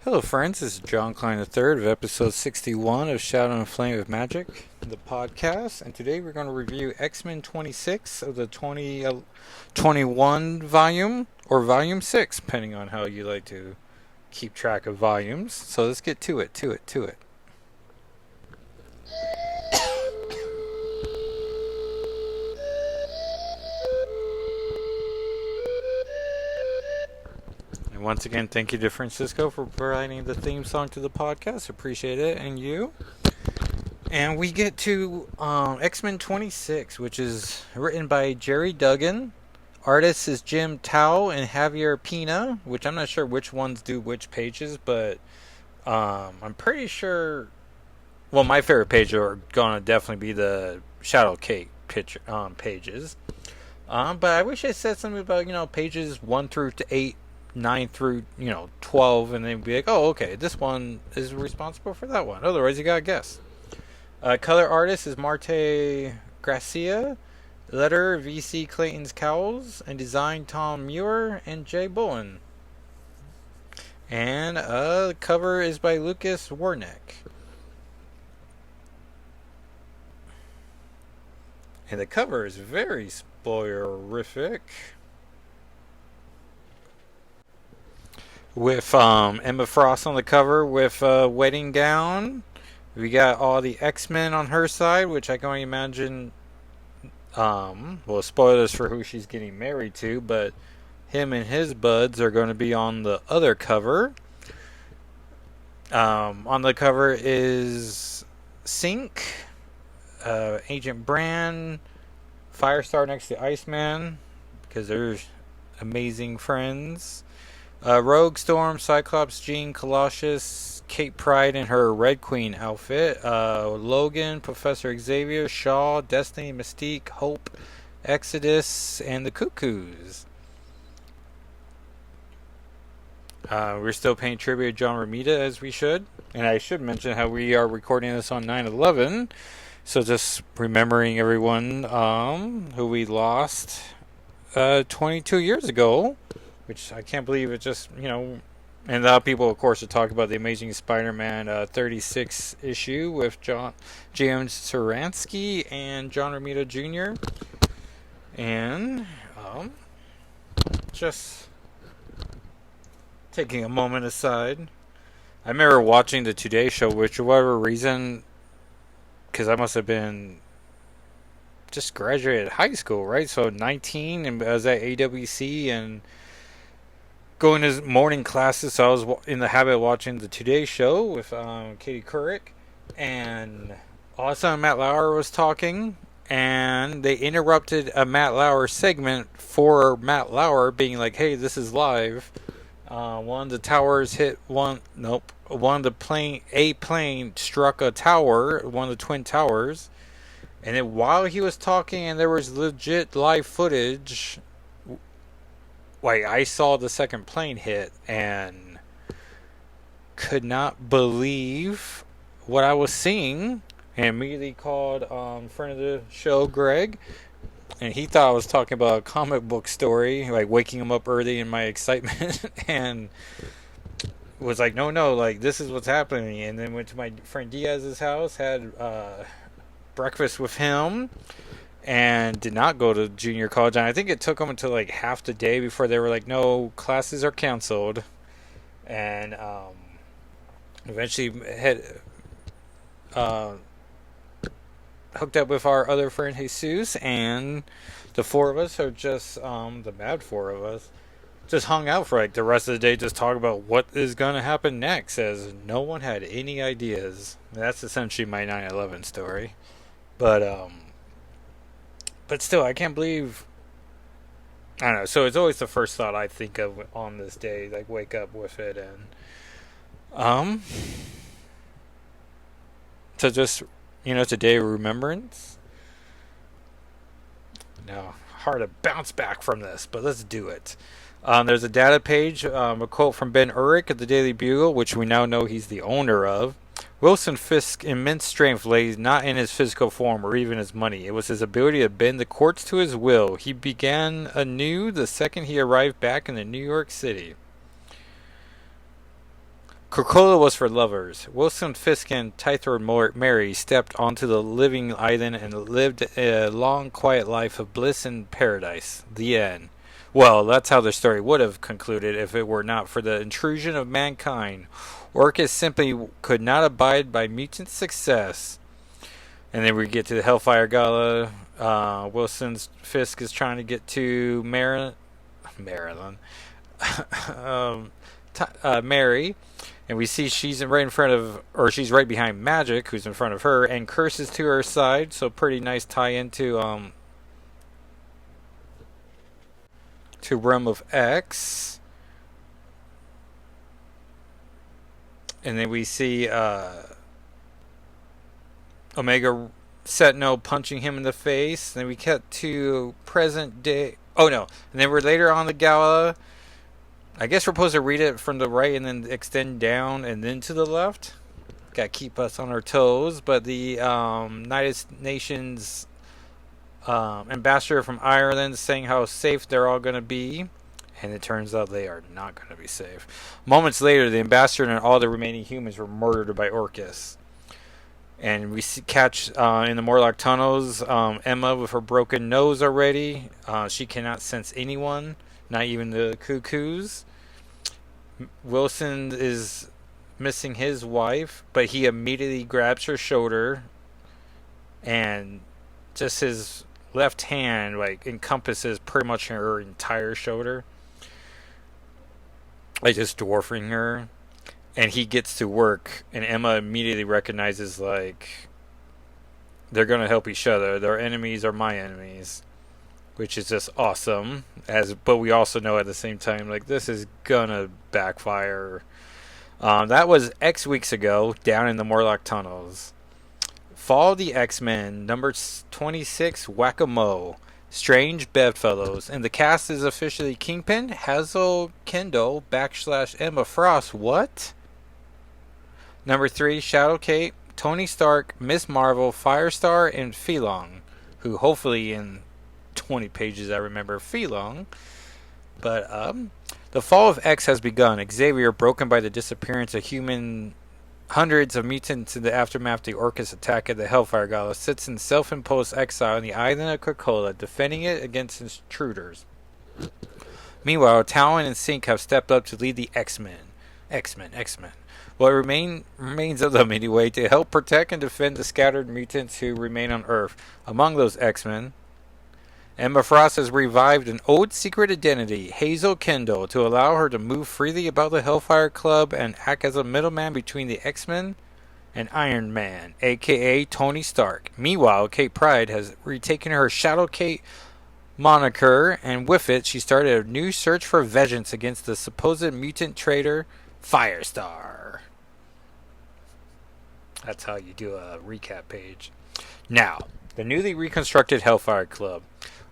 Hello, friends. This is John Klein III of episode 61 of Shadow and Flame of Magic, the podcast. And today we're going to review X-Men 26 of the 2021 volume, or volume 6, depending on how you like to keep track of volumes. So let's get to it. And once again, thank you to Francisco for providing the theme song to the podcast. Appreciate it. And you. And we get to X-Men 26, which is written by Jerry Duggan. Artist is Jim Tao and Javier Pina, which I'm not sure which ones do which pages, but I'm pretty sure. Well, my favorite pages are gonna definitely be the Shadow Cake pages. But I wish I said something about pages 1 through 8, 9 through 12, and then be like, oh, okay, this one is responsible for that one. Otherwise, you gotta guess. Color artist is Marte Gracia. Letter VC Clayton's Cowles. And design Tom Muir and Jay Bowen. And the cover is by Lucas Wernick. And the cover is very spoilerific. With Emma Frost on the cover with a wedding gown. We got all the X-Men on her side, which I can only imagine. Well, spoilers for who she's getting married to, but him and his buds are going to be on the other cover. On the cover is Synch, Agent Brand, Firestar next to Iceman, because they're amazing friends. Rogue, Storm, Cyclops, Jean, Colossus, Kate Pryde in her Red Queen outfit, Logan, Professor Xavier, Shaw, Destiny, Mystique, Hope, Exodus, and the Cuckoos. We're still paying tribute to John Romita as we should. And I should mention how we are recording this on 9/11. So just remembering everyone who we lost 22 years ago. Which I can't believe it just, and a lot of people, of course, are talking about the Amazing Spider-Man 36 issue with James Saransky and John Romita Jr. And just taking a moment aside, I remember watching the Today Show, which for whatever reason, because I must have been just graduated high school, right? So 19, and I was at AWC and going to morning classes, so I was in the habit of watching the Today Show with Katie Couric, and all of a sudden Matt Lauer was talking, and they interrupted a Matt Lauer segment for Matt Lauer being like, "Hey, this is live. One of the towers hit one. Nope, one of the plane struck a tower, one of the twin towers, and then while he was talking, and there was legit live footage." Like, I saw the second plane hit and could not believe what I was seeing, and immediately called friend of the show, Greg, and he thought I was talking about a comic book story, like waking him up early in my excitement, and was like, no, like, this is what's happening. And then went to my friend Diaz's house, had breakfast with him, and did not go to junior college. And I think it took them until like half the day before they were like, no, classes are canceled. And eventually hooked up with our other friend Jesus, and the four of us are just the mad four of us just hung out for like the rest of the day, just talk about what is going to happen next, as no one had any ideas. That's essentially my 9/11 story. But still, I can't believe. I don't know. So it's always the first thought I think of on this day. Like, wake up with it, and so just it's a day of remembrance. No, hard to bounce back from this, but let's do it. There's a data page, a quote from Ben Urich at the Daily Bugle, which we now know he's the owner of. Wilson Fisk's immense strength lay not in his physical form or even his money. It was his ability to bend the courts to his will. He began anew the second he arrived back in the New York City. Krakoa was for lovers. Wilson Fisk and Tythor Mary stepped onto the living island and lived a long, quiet life of bliss and paradise. The end. Well, that's how the story would have concluded if it were not for the intrusion of mankind. Orcus simply could not abide by mutant success. And then we get to the Hellfire Gala. Wilson's Fisk is trying to get to Maryland. Mary. And we see she's right in front of, or she's right behind Magic, who's in front of her, and Curse is to her side. So pretty nice tie into to Realm of X. And then we see Omega Sentinel punching him in the face. Then we cut to present day. Oh no! And then we're later on the gala. I guess we're supposed to read it from the right and then extend down and then to the left. Got to keep us on our toes. But the United Nations ambassador from Ireland saying how safe they're all going to be. And it turns out they are not going to be safe. Moments later, the ambassador and all the remaining humans were murdered by Orcus. And we catch in the Morlock tunnels Emma with her broken nose already. She cannot sense anyone. Not even the cuckoos. Wilson is missing his wife, but he immediately grabs her shoulder, and just his left hand encompasses pretty much her entire shoulder, just dwarfing her. And he gets to work, and Emma immediately recognizes they're gonna help each other. Their enemies are my enemies. Which is just awesome, but we also know at the same time, this is gonna backfire. That was X weeks ago, down in the Morlock tunnels. Fall of the X-Men, number 26, Whack-A-Mo, Strange Bedfellows, and the cast is officially Kingpin, Hazel Kendall, / Emma Frost. What? Number 3, Shadowcape, Tony Stark, Miss Marvel, Firestar, and Felong, who hopefully in 20 pages I remember Felong. But the fall of X has begun. Xavier, broken by the disappearance of hundreds of mutants in the aftermath of the Orcus attack at the Hellfire Gala, sits in self-imposed exile on the island of Krakoa, defending it against intruders. Meanwhile, Talon and Synch have stepped up to lead the X-Men. Well, it remains of them anyway, to help protect and defend the scattered mutants who remain on Earth. Among those X-Men, Emma Frost has revived an old secret identity, Hazel Kendall, to allow her to move freely about the Hellfire Club and act as a middleman between the X-Men and Iron Man, aka Tony Stark. Meanwhile, Kate Pryde has retaken her Shadow Kate moniker, and with it, she started a new search for vengeance against the supposed mutant traitor, Firestar. That's how you do a recap page. Now, the newly reconstructed Hellfire Club.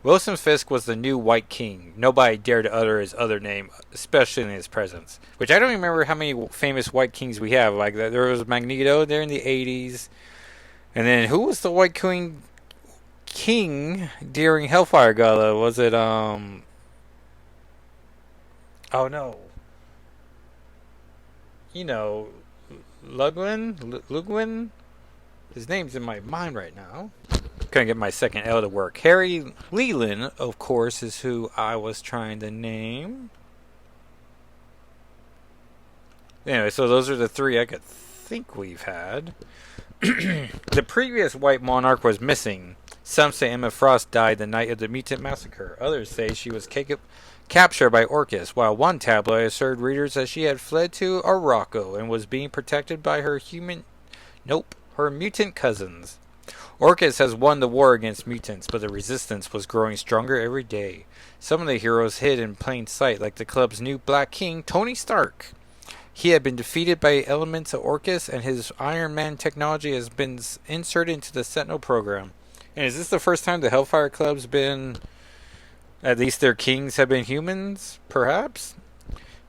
Wilson Fisk was the new White King. Nobody dared to utter his other name, especially in his presence. Which I don't remember how many famous White Kings we have. There was Magneto there in the 80s. And then who was the White King during Hellfire Gala? Was it, oh no. Ludwin? His name's in my mind right now. Couldn't get my second L to work. Harry Leland, of course, is who I was trying to name. Anyway, so those are the three I could think we've had. The previous White Monarch was missing. Some say Emma Frost died the night of the Mutant Massacre. Others say she was captured by Orcus, while one tabloid assured readers that she had fled to Arakko and was being protected by her mutant cousins. Orcus has won the war against mutants, but the resistance was growing stronger every day. Some of the heroes hid in plain sight, like the club's new Black King, Tony Stark. He had been defeated by elements of Orcus, and his Iron Man technology has been inserted into the Sentinel program. And is this the first time the Hellfire Club's been... At least their kings have been humans, perhaps?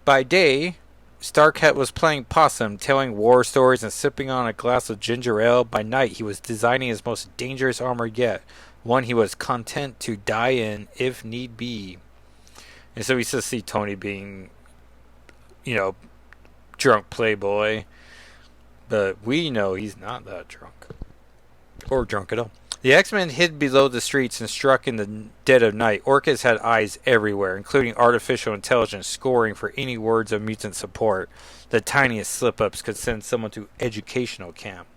By day, Starkhet was playing possum, telling war stories and sipping on a glass of ginger ale. By night, he was designing his most dangerous armor yet, one he was content to die in, if need be. And so we still see Tony being, drunk playboy. But we know he's not that drunk. Or drunk at all. The X-Men hid below the streets and struck in the dead of night. Orchis had eyes everywhere, including artificial intelligence scoring for any words of mutant support. The tiniest slip-ups could send someone to educational camp.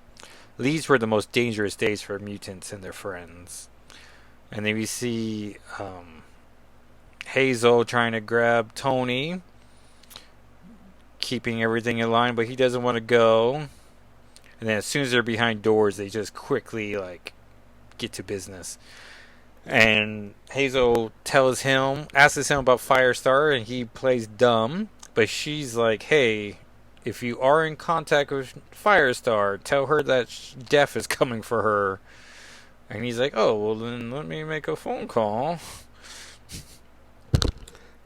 These were the most dangerous days for mutants and their friends. And then we see Hazel trying to grab Tony, keeping everything in line, but he doesn't want to go. And then as soon as they're behind doors, they just quickly get to business. And Hazel asks him about Firestar, and he plays dumb. But she's like, hey, if you are in contact with Firestar, tell her that Death is coming for her. And he's like, oh, well then let me make a phone call.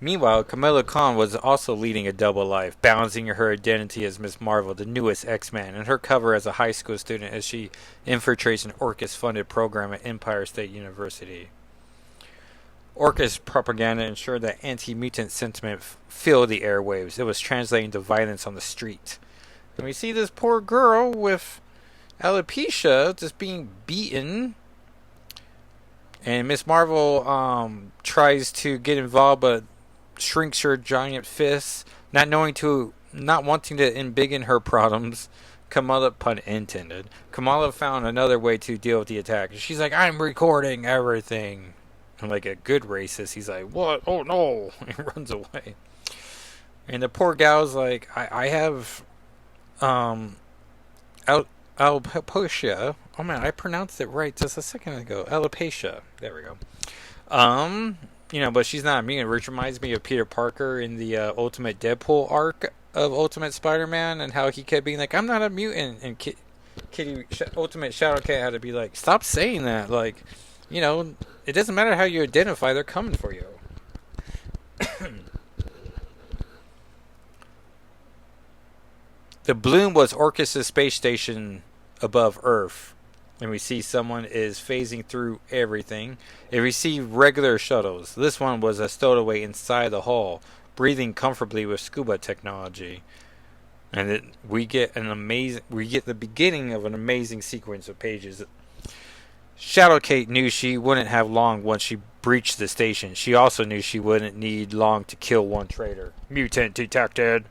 Meanwhile, Kamala Khan was also leading a double life, balancing her identity as Ms. Marvel, the newest X-Man, and her cover as a high school student as she infiltrates an Orchis-funded program at Empire State University. Orchis propaganda ensured that anti-mutant sentiment filled the airwaves. It was translating to violence on the street. And we see this poor girl with alopecia just being beaten. And Ms. Marvel tries to get involved, but shrinks her giant fists, not wanting to embiggen her problems. Kamala, pun intended. Kamala found another way to deal with the attack. She's like, I'm recording everything. And like a good racist, he's like, what? Oh no! He runs away. And the poor gal's like, I have alopecia. Oh man, I pronounced it right just a second ago. Alopecia. There we go. But she's not a mutant, which reminds me of Peter Parker in the Ultimate Deadpool arc of Ultimate Spider-Man, and how he kept being like, I'm not a mutant, and Ultimate Shadowcat had to be like, stop saying that, it doesn't matter how you identify, they're coming for you. The Bloom was Orchis' space station above Earth. And we see someone is phasing through everything. It received regular shuttles. This one was a stowaway inside the hull, breathing comfortably with scuba technology. And we get the beginning of an amazing sequence of pages. Shadowcat knew she wouldn't have long once she breached the station. She also knew she wouldn't need long to kill one traitor. Mutant detected.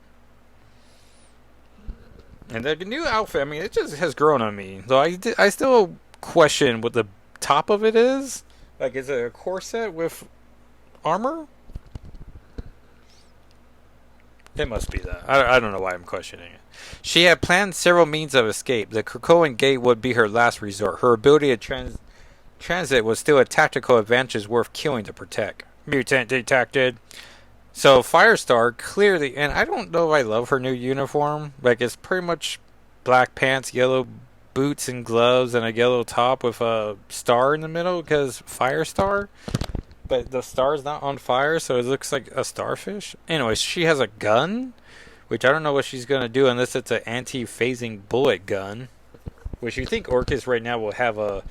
And the new outfit, it just has grown on me. Though I still question what the top of it is. Like, is it a corset with armor? It must be that. I don't know why I'm questioning it. She had planned several means of escape. The Krakoan Gate would be her last resort. Her ability to transit was still a tactical advantage worth killing to protect. Mutant detected. So Firestar clearly, and I don't know if I love her new uniform. Like, it's pretty much black pants, yellow boots and gloves, and a yellow top with a star in the middle because Firestar. But the star's not on fire, so it looks like a starfish. Anyways, she has a gun, which I don't know what she's going to do unless it's an anti-phasing bullet gun. Which you think Orchis right now will have a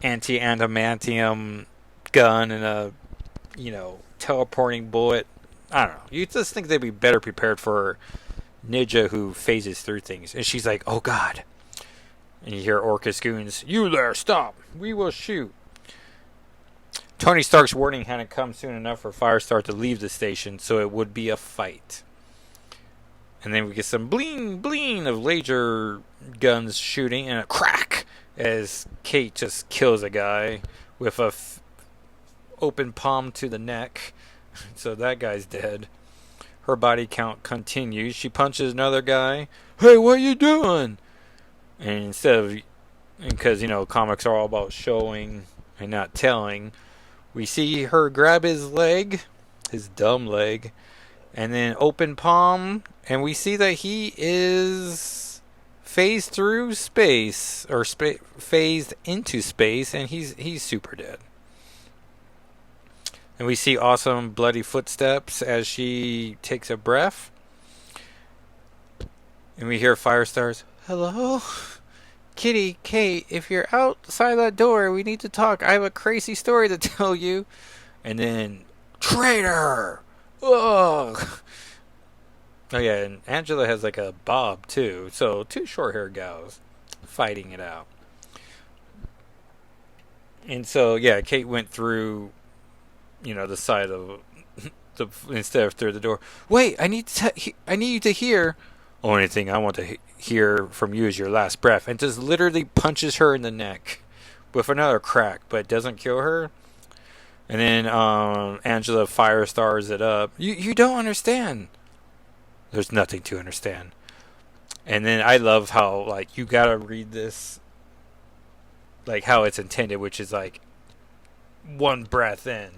anti-adamantium gun and a, teleporting bullet. I don't know. You just think they'd be better prepared for Ninja who phases through things. And she's like, oh god. And you hear Orchis goons, you there, stop. We will shoot. Tony Stark's warning hadn't come soon enough for Firestar to leave the station, so it would be a fight. And then we get some bling bling of laser guns shooting and a crack as Kate just kills a guy with a open palm to the neck. So that guy's dead. Her body count continues. She punches another guy. Hey, what you doing? And because comics are all about showing and not telling, we see her grab his leg, his dumb leg, and then open palm, and we see that he is phased through space, or phased into space, and he's super dead. And we see awesome bloody footsteps as she takes a breath. And we hear Firestar's, hello? Kitty, Kate, if you're outside that door, we need to talk. I have a crazy story to tell you. And then, traitor! Ugh! Oh yeah, and Angela has like a bob too. So two short hair gals fighting it out. And so yeah, Kate went through, the side of instead of through the door. Wait, I need you to hear. Only thing I want to hear from you is your last breath, and just literally punches her in the neck with another crack, but doesn't kill her. And then Angela Firestars it up. You don't understand. There's nothing to understand. And then I love how like you gotta read this like how it's intended, which is like one breath in.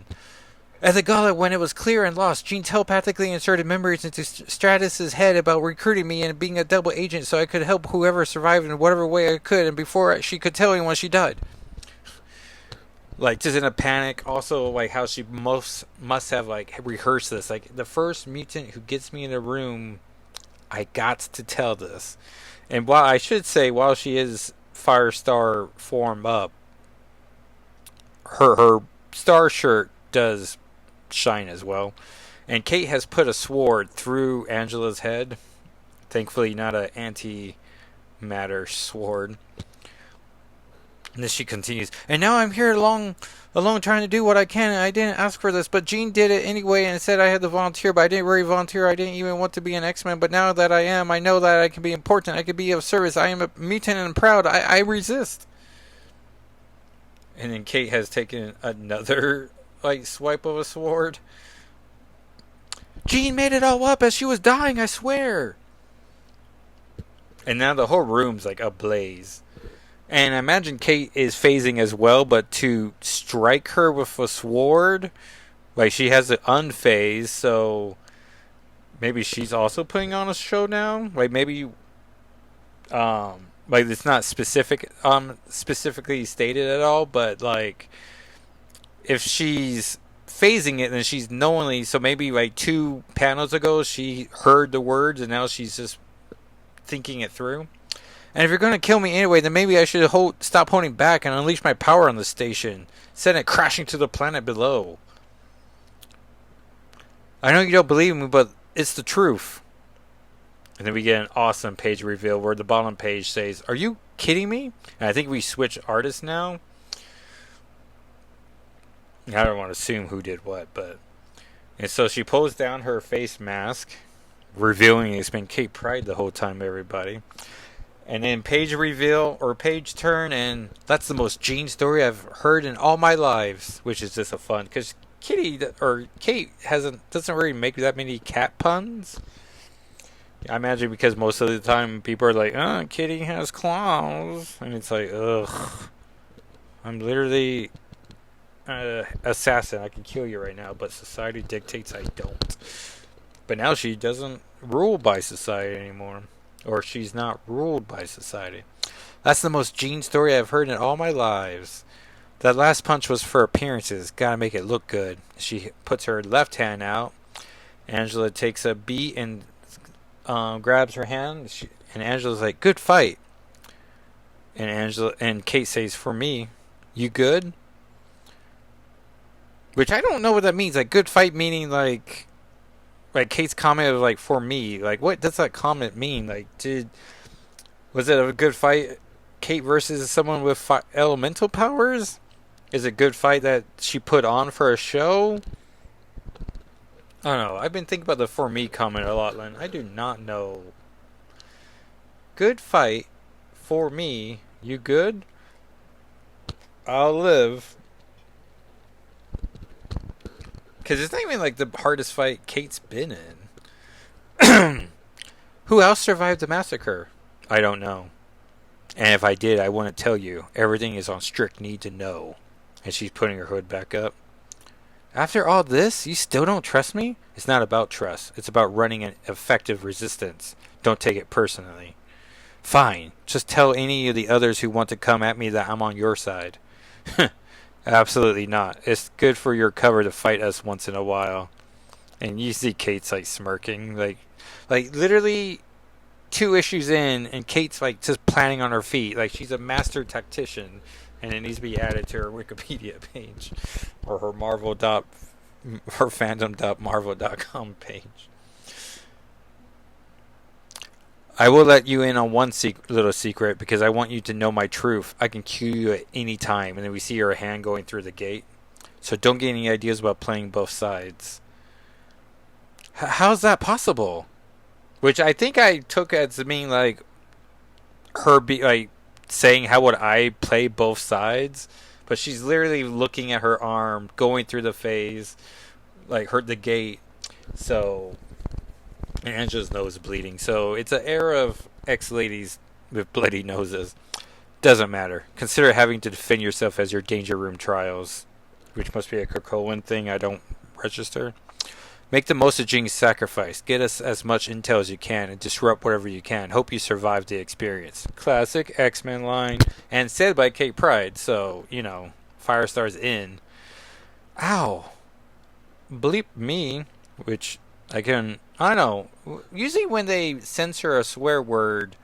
At the gala, when it was clear and lost, Jean telepathically inserted memories into Stratus's head about recruiting me and being a double agent so I could help whoever survived in whatever way I could, and before she could tell anyone she died. Like, just in a panic. Also, like, how she must have, like, rehearsed this. Like, the first mutant who gets me in the room, I got to tell this. And while I should say, while she is Firestar form up, her star shirt does shine as well. And Kate has put a sword through Angela's head. Thankfully, not an anti-matter sword. And then she continues, and now I'm here alone trying to do what I can, and I didn't ask for this, but Jean did it anyway and said I had to volunteer, but I didn't really volunteer. I didn't even want to be an X-Men, but now that I am, I know that I can be important. I can be of service. I am a mutant and proud. I resist. And then Kate has taken another like swipe of a sword. Jean made it all up as she was dying, I swear. And now the whole room's like ablaze. And I imagine Kate is phasing as well, but to strike her with a sword, like she has it unphased, so maybe she's also putting on a show now. Like maybe, like it's not specifically stated at all, but like if she's phasing it, then she's knowingly. So maybe like 2 panels ago, she heard the words, and now she's just thinking it through. And if you're going to kill me anyway, then maybe I should stop holding back and unleash my power on the station. Send it crashing to the planet below. I know you don't believe me, but it's the truth. And then we get an awesome page reveal where the bottom page says, "Are you kidding me?" And I think we switch artists now. I don't want to assume who did what, but... And so she pulls down her face mask, revealing it's been Kate Pryde the whole time, everybody. And then page reveal or page turn, and that's the most Jean story I've heard in all my lives, which is just a fun because Kate doesn't really make that many cat puns. I imagine because most of the time people are like, "Oh, Kitty has claws," and it's like, ugh, I'm literally assassin. I can kill you right now, but society dictates I don't. But now she doesn't rule by society anymore. Or she's not ruled by society. That's the most Jean story I've heard in all my lives. That last punch was for appearances. Gotta make it look good. She puts her left hand out. Angela takes a beat and grabs her hand. And Angela's like, "Good fight." And Kate says, "For me, you good?" Which I don't know what that means. Like, good fight meaning like Kate's comment was like, "For me," like what does that comment mean? Like, was it a good fight, Kate versus someone with elemental powers? Is it a good fight that she put on for a show? I don't know. I've been thinking about the "for me" comment a lot, Lynn. I do not know. Good fight, for me. You good? I'll live. Because it's not even like the hardest fight Kate's been in. Who else survived the massacre? I don't know. And if I did, I wouldn't tell you. Everything is on strict need to know. And she's putting her hood back up. After all this, you still don't trust me? It's not about trust. It's about running an effective resistance. Don't take it personally. Fine. Just tell any of the others who want to come at me that I'm on your side. Absolutely not. It's good for your cover to fight us once in a while. And you see Kate's like smirking, like literally 2 issues in, and Kate's like just planning on her feet, like she's a master tactician, and it needs to be added to her Wikipedia page or her fandom.marvel.com page. I will let you in on one little secret because I want you to know my truth. I can kill you at any time. And then we see her hand going through the gate. So don't get any ideas about playing both sides. How's that possible? Which I think I took as being like her saying how would I play both sides, but she's literally looking at her arm, going through the phase, like the gate. So Angela's nose bleeding. So it's an era of ex-ladies with bloody noses. Doesn't matter. Consider having to defend yourself as your danger room trials, which must be a Krakoan thing I don't register. Make the most of Jing's sacrifice. Get us as much intel as you can and disrupt whatever you can. Hope you survive the experience. Classic X-Men line. And said by Kate Pryde. So, Firestar's in. Ow. Bleep me. Which, I don't know. Usually when they censor a swear word,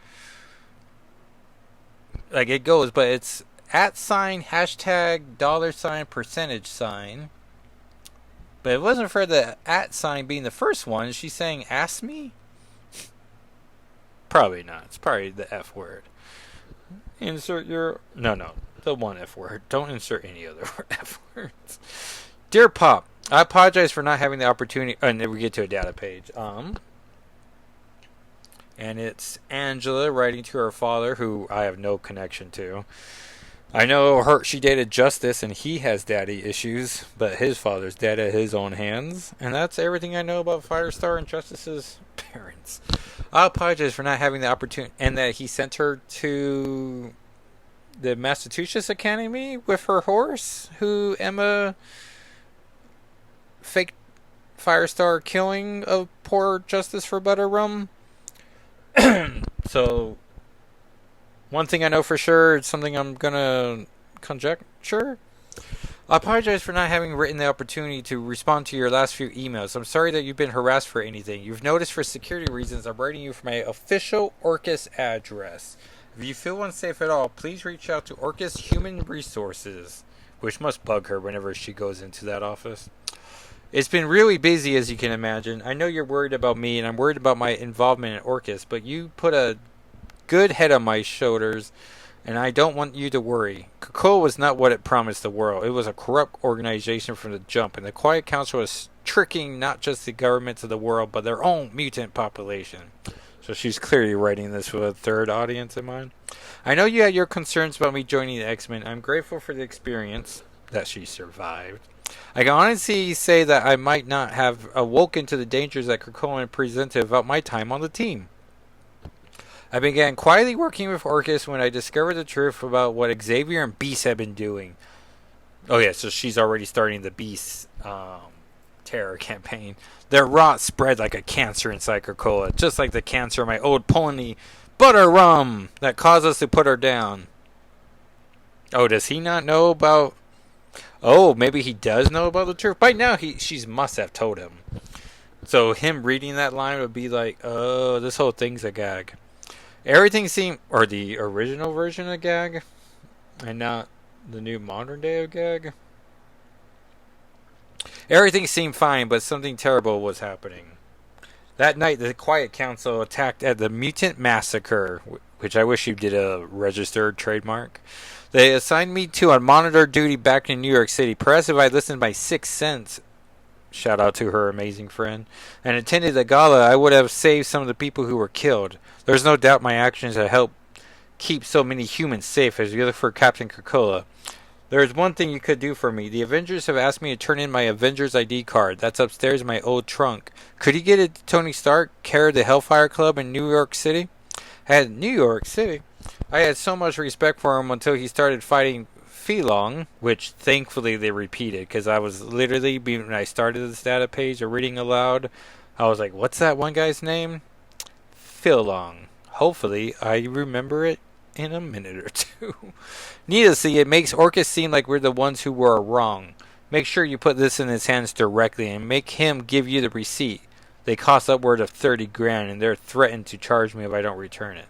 like it goes, but it's @ hashtag $% But it wasn't for the @ being the first one. Is she saying ask me? Probably not. It's probably the F word. Insert your... No. The one F word. Don't insert any other F words. Dear Pop, I apologize for not having the opportunity... and then we get to a data page. And it's Angela writing to her father, who I have no connection to. I know she dated Justice, and he has daddy issues, but his father's dead at his own hands. And that's everything I know about Firestar and Justice's parents. I apologize for not having the opportunity, and that he sent her to the Massachusetts Academy with her horse, who Emma faked Firestar killing of poor Justice for Butter Rum. So... one thing I know for sure, it's something I'm going to conjecture. I apologize for not having written the opportunity to respond to your last few emails. I'm sorry that you've been harassed for anything. You've noticed for security reasons I'm writing you from my official Orcus address. If you feel unsafe at all, please reach out to Orcus Human Resources, which must bug her whenever she goes into that office. It's been really busy, as you can imagine. I know you're worried about me, and I'm worried about my involvement in Orcus, but you put a good head on my shoulders, and I don't want you to worry. Krakoa was not what it promised the world. It was a corrupt organization from the jump, and the Quiet Council was tricking not just the governments of the world, but their own mutant population. So she's clearly writing this with a third audience in mind. I know you had your concerns about me joining the X-Men. I'm grateful for the experience that she survived. I can honestly say that I might not have awoken to the dangers that Krakoa presented about my time on the team. I began quietly working with Orcus when I discovered the truth about what Xavier and Beast had been doing. Oh yeah, so she's already starting the Beast terror campaign. Their rot spread like a cancer inside Krakoa, just like the cancer in my old pony, Butter Rum, that caused us to put her down. Oh, does he not know about... oh, maybe he does know about the truth. By now, she must have told him. So him reading that line would be like, oh, this whole thing's a gag. Everything seemed... or the original version of gag, and not the new modern day of gag. Everything seemed fine, but something terrible was happening. That night, the Quiet Council attacked at the Mutant Massacre, which I wish you did a registered trademark. They assigned me to a monitor duty back in New York City. Perhaps if I listened by 6 cents, shout out to her amazing friend, and attended the gala, I would have saved some of the people who were killed. There's no doubt my actions have helped keep so many humans safe as we look for Captain Krakoa. There is one thing you could do for me. The Avengers have asked me to turn in my Avengers ID card. That's upstairs in my old trunk. Could you get it to Tony Stark, care of the Hellfire Club in New York City? New York City? I had so much respect for him until he started fighting Feelong, which thankfully they repeated, because I was literally, when I started this data page or reading aloud, I was like, what's that one guy's name? Feelong. Hopefully, I remember it in a minute or two. Needlessly, it makes Orcus seem like we're the ones who were wrong. Make sure you put this in his hands directly and make him give you the receipt. They cost upward of 30 grand and they're threatened to charge me if I don't return it.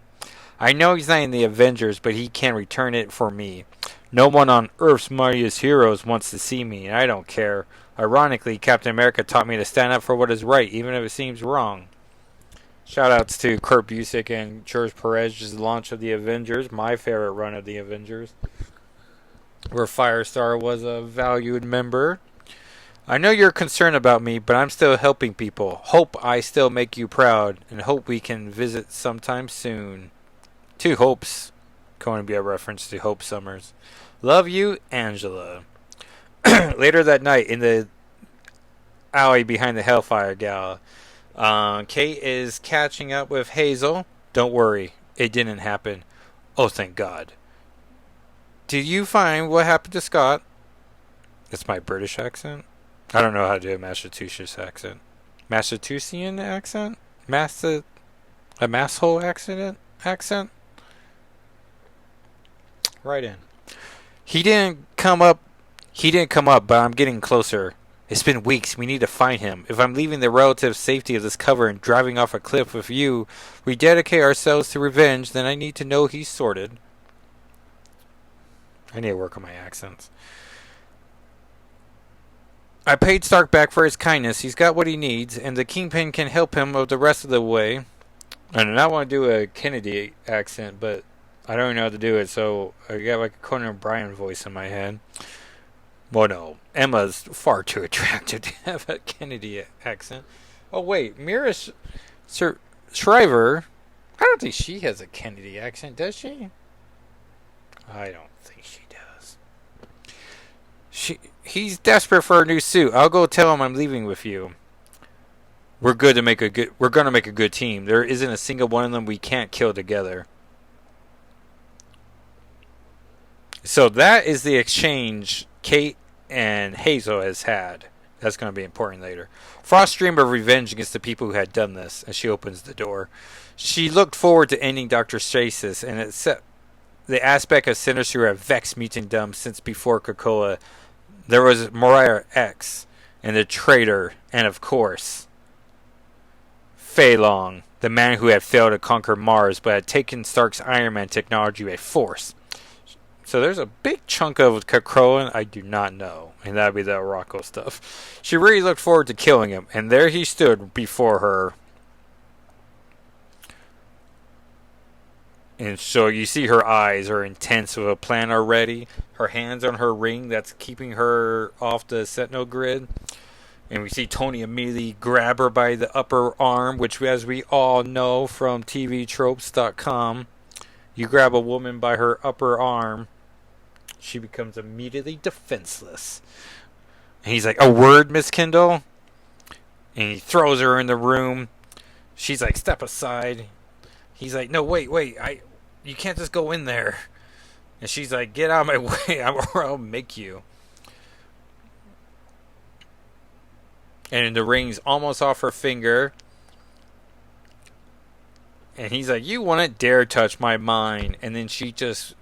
I know he's not in the Avengers, but he can return it for me. No one on Earth's mightiest heroes wants to see me, and I don't care. Ironically, Captain America taught me to stand up for what is right, even if it seems wrong. Shout outs to Kurt Busiek and George Perez's launch of the Avengers, my favorite run of the Avengers, where Firestar was a valued member. I know you're concerned about me, but I'm still helping people. Hope I still make you proud, and hope we can visit sometime soon. Two hopes. Going to be a reference to Hope Summers. Love you, Angela. Later that night, in the alley behind the Hellfire Gala, Kate is catching up with Hazel. Don't worry, it didn't happen. Oh, thank God. Did you find what happened to Scott? It's my British accent. I don't know how to do a Massachusetts accent. Massachusettsian accent? A masshole accent? Right in. He didn't come up, but I'm getting closer. It's been weeks. We need to find him. If I'm leaving the relative safety of this cover and driving off a cliff with you, we dedicate ourselves to revenge, then I need to know he's sorted. I need to work on my accents. I paid Stark back for his kindness. He's got what he needs, and the Kingpin can help him the rest of the way. I do not want to do a Kennedy accent, but I don't know how to do it, so I got like a Conan O'Brien voice in my head. Well, no. Emma's far too attractive to have a Kennedy accent. Oh, wait. Mira Shriver, I don't think she has a Kennedy accent, does she? I don't think she does. He's desperate for a new suit. I'll go tell him I'm leaving with you. We're gonna make a good team. There isn't a single one of them we can't kill together. So that is the exchange Kate and Hazel has had. That's going to be important later. Frost dreamed of revenge against the people who had done this, and she opens the door. She looked forward to ending Dr. Stasis, and it set the aspect of Sinister who have vexed Mutantdom since before Krakoa. There was Moira X, and the traitor, and of course, Fei Long, the man who had failed to conquer Mars, but had taken Stark's Iron Man technology by force. So there's a big chunk of Krakoan I do not know, and that'd be the Rocco stuff. She really looked forward to killing him, and there he stood before her. And so you see her eyes are intense with a plan already. Her hands on her ring that's keeping her off the Sentinel grid. And we see Tony immediately grab her by the upper arm, which, as we all know from TVTropes.com, you grab a woman by her upper arm, she becomes immediately defenseless. And he's like, "A word, Miss Kendall?" And he throws her in the room. She's like, "Step aside." He's like, "No, wait, you can't just go in there." And she's like, "Get out of my way, or I'll make you." And the ring's almost off her finger. And he's like, "You wouldn't dare touch my mind." And then she just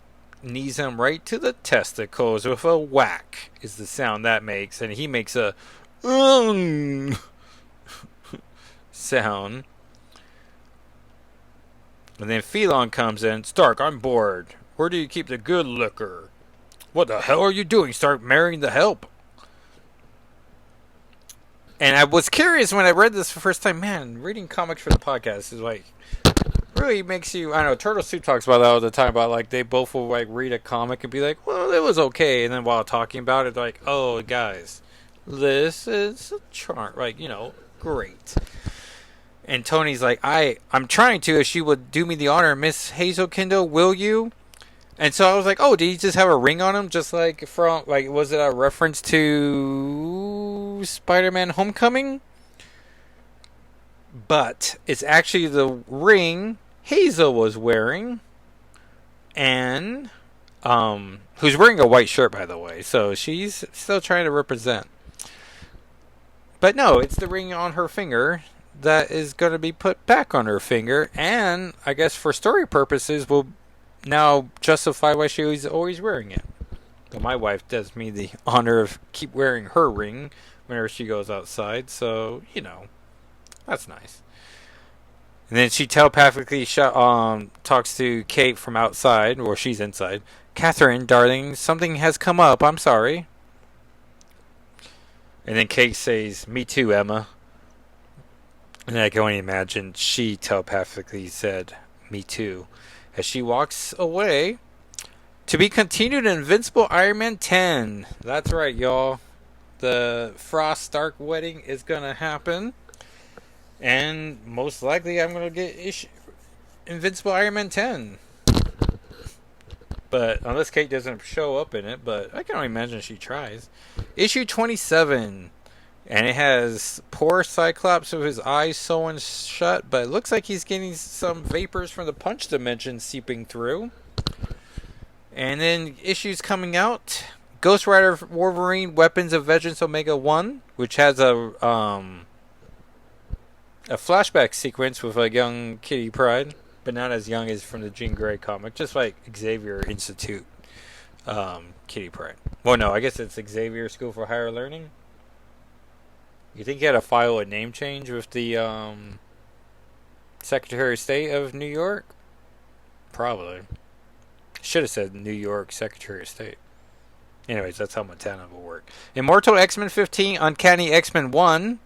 knees him right to the testicles with a whack, is the sound that makes. And he makes a sound. And then Phelon comes in. "Stark, I'm bored. Where do you keep the good liquor?" "What the hell are you doing? Start marrying the help." And I was curious when I read this for the first time. Man, reading comics for the podcast is like really makes you. I don't know. Turtle Soup talks about that all the time. About like they both will like read a comic and be like, "Well, it was okay," and then while talking about it, like, "Oh, guys, this is a charm." Like, great. And Tony's like, I'm trying to. If she would do me the honor, Miss Hazel Kendall, will you? And so I was like, oh, did he just have a ring on him? Just like from, like, was it a reference to Spider-Man Homecoming? But it's actually the ring Hazel was wearing. And, who's wearing a white shirt, by the way. So she's still trying to represent. But no, it's the ring on her finger that is going to be put back on her finger. And I guess for story purposes, will now justify why she was always wearing it. So my wife does me the honor of keep wearing her ring whenever she goes outside. So, that's nice. And then she telepathically talks to Kate from outside, or she's inside. "Catherine, darling, something has come up. I'm sorry." And then Kate says, "Me too, Emma." And I can only imagine she telepathically said, "Me too," as she walks away. To be continued in Invincible Iron Man 10. That's right, y'all. The Frost Stark wedding is gonna happen. And most likely I'm gonna get Invincible Iron Man 10. But unless Kate doesn't show up in it, but I can only imagine she tries. Issue 27. And it has poor Cyclops with his eyes sewn shut, but it looks like he's getting some vapors from the punch dimension seeping through. And then issues coming out. Ghost Rider Wolverine Weapons of Vengeance Omega 1, which has a flashback sequence with a young Kitty Pryde, but not as young as from the Jean Grey comic, just like Xavier Institute Kitty Pryde. Well, no, I guess it's Xavier School for Higher Learning. You think he had to file a name change with the Secretary of State of New York? Probably. Should have said New York Secretary of State. Anyways, that's how Montana will work. Immortal X-Men 15, Uncanny X-Men 1.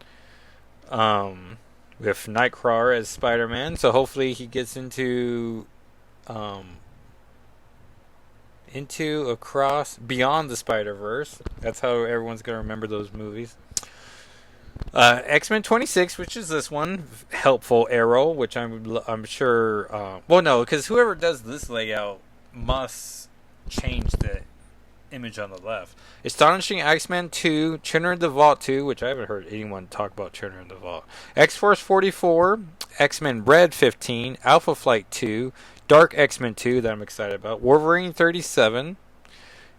With Nightcrawler as Spider-Man. So hopefully he gets into across beyond the Spider-Verse. That's how everyone's going to remember those movies. X-Men 26, which is this one, Helpful Arrow, which I'm sure. Well, no, because whoever does this layout must change the image on the left. Astonishing X-Men 2, Children of the Vault 2, which I haven't heard anyone talk about Children of the Vault. X-Force 44, X-Men Red 15, Alpha Flight 2, Dark X-Men 2 that I'm excited about, Wolverine 37,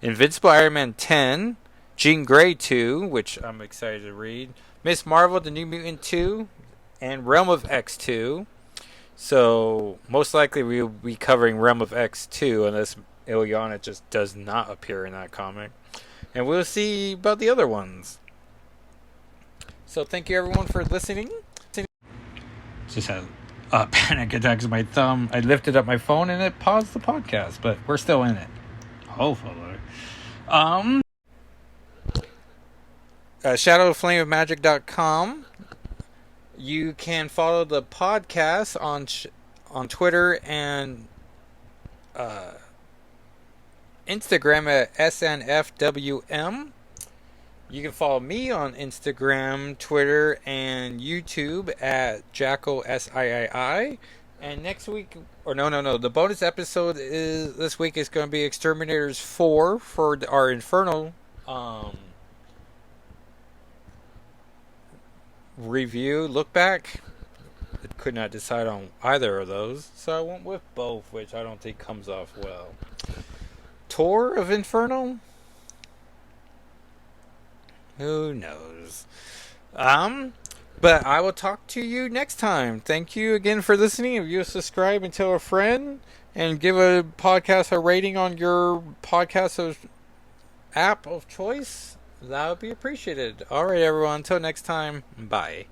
Invincible Iron Man 10, Jean Grey 2, which I'm excited to read, Miss Marvel, The New Mutant 2, and Realm of X 2. So, most likely we'll be covering Realm of X 2 unless Illyana just does not appear in that comic. And we'll see about the other ones. So, thank you everyone for listening. Just had a panic attack with my thumb. I lifted up my phone and it paused the podcast, but we're still in it. Hopefully. ShadowFlameOfMagic.com. You can follow the podcast on Twitter and Instagram at SNFWM. You can follow me on Instagram, Twitter, and YouTube at Jackal SIII. And next week, or no, the bonus episode is this week is going to be Exterminators 4 for our Infernal review, look back. I could not decide on either of those, so I went with both, which I don't think comes off well. Tour of Inferno? Who knows? But I will talk to you next time. Thank you again for listening. If you subscribe and tell a friend, and give a podcast a rating on your podcast app of choice, that would be appreciated. Alright, everyone. Until next time, bye.